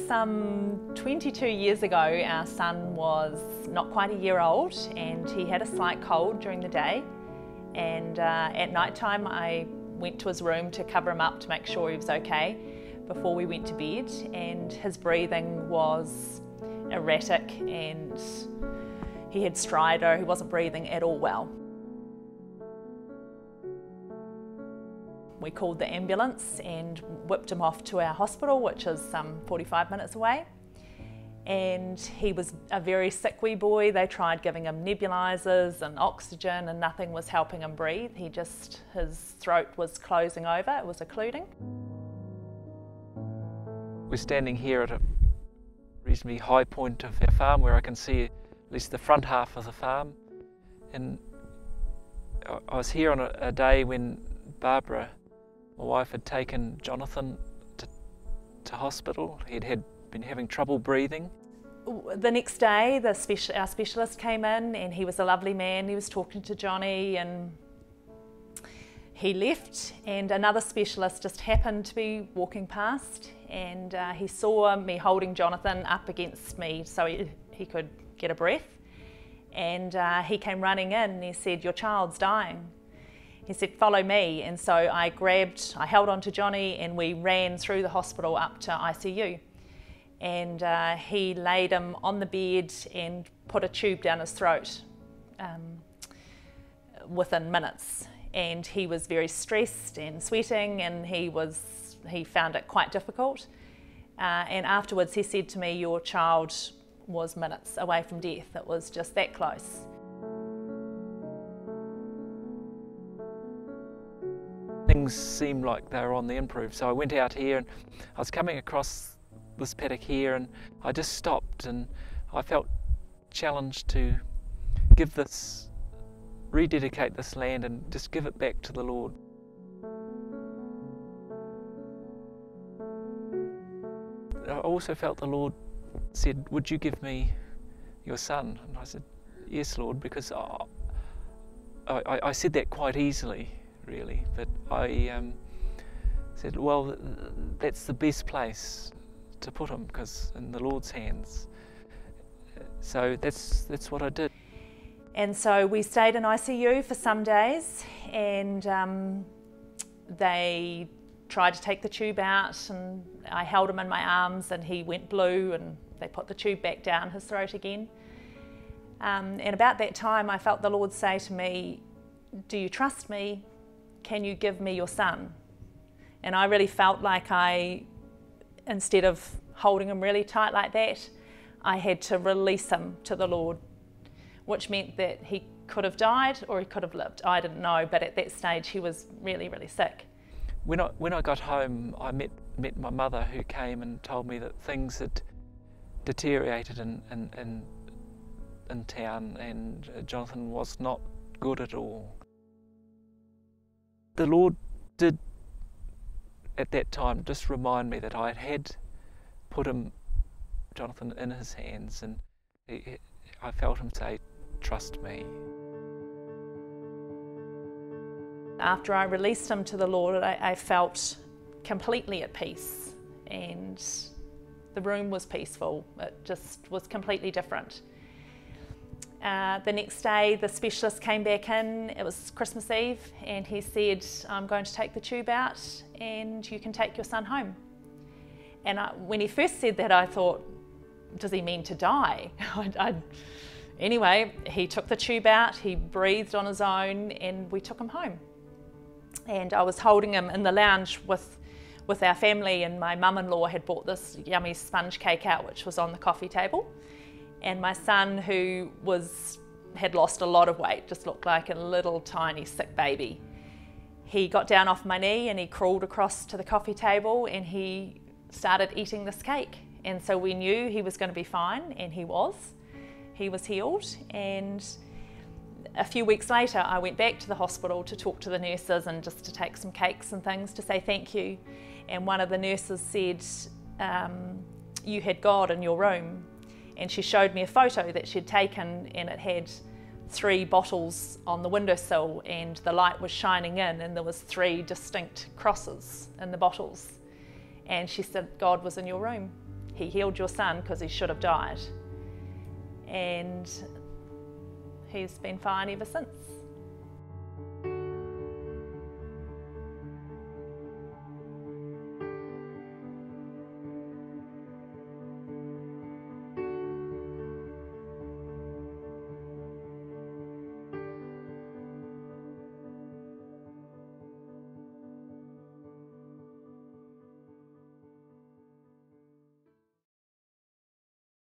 Some 22 years ago, our son was not quite a year old and he had a slight cold during the day, and at night time I went to his room to cover him up to make sure he was okay before we went to bed, and his breathing was erratic and he had stridor, he wasn't breathing at all well. We called the ambulance and whipped him off to our hospital, which is some 45 minutes away. And he was a very sick wee boy. They tried giving him nebulizers and oxygen and nothing was helping him breathe. His throat was closing over, it was occluding. We're standing here at a reasonably high point of our farm where I can see at least the front half of the farm. And I was here on a day when Barbara, my wife, had taken Jonathan to hospital. He'd been having trouble breathing. The next day, our specialist came in and he was a lovely man. He was talking to Johnny and he left, and another specialist just happened to be walking past, and he saw me holding Jonathan up against me so he could get a breath. And he came running in and he said, "Your child's dying." He said, "Follow me." And so I held on to Johnny and we ran through the hospital up to ICU. And he laid him on the bed and put a tube down his throat within minutes. And he was very stressed and sweating, and he found it quite difficult. And afterwards he said to me, "Your child was minutes away from death. It was just that close." Things seemed like they were on the improve, so I went out here and I was coming across this paddock here, and I just stopped and I felt challenged to rededicate this land and just give it back to the Lord. I also felt the Lord said, "Would you give me your son?" And I said, "Yes, Lord," because I said that quite easily, really, but I said, well, that's the best place to put him, because in the Lord's hands. So that's what I did. And so we stayed in ICU for some days, and they tried to take the tube out, and I held him in my arms and he went blue, and they put the tube back down his throat again. And about that time I felt the Lord say to me, "Do you trust me? Can you give me your son?" And I really felt like instead of holding him really tight like that, I had to release him to the Lord, which meant that he could have died or he could have lived. I didn't know, but at that stage he was really, really sick. When I got home, I met my mother, who came and told me that things had deteriorated in town, and Jonathan was not good at all. The Lord did at that time just remind me that I had put Jonathan in his hands, and I felt him say, "Trust me." After I released him to the Lord, I felt completely at peace, and the room was peaceful. It just was completely different. The next day the specialist came back in, it was Christmas Eve, and he said, "I'm going to take the tube out and you can take your son home." And when he first said that, I thought, does he mean to die? Anyway, he took the tube out, he breathed on his own, and we took him home. And I was holding him in the lounge with our family, and my mum-in-law had brought this yummy sponge cake out, which was on the coffee table. And my son, who had lost a lot of weight, just looked like a little tiny sick baby, he got down off my knee and he crawled across to the coffee table and he started eating this cake. And so we knew he was going to be fine, and he was. He was healed. And a few weeks later I went back to the hospital to talk to the nurses and just to take some cakes and things to say thank you. And one of the nurses said, "You had God in your room." And she showed me a photo that she'd taken, and it had 3 bottles on the windowsill, and the light was shining in, and there was 3 distinct crosses in the bottles. And she said, "God was in your room." he healed your son because he should have died. And he's been fine ever since.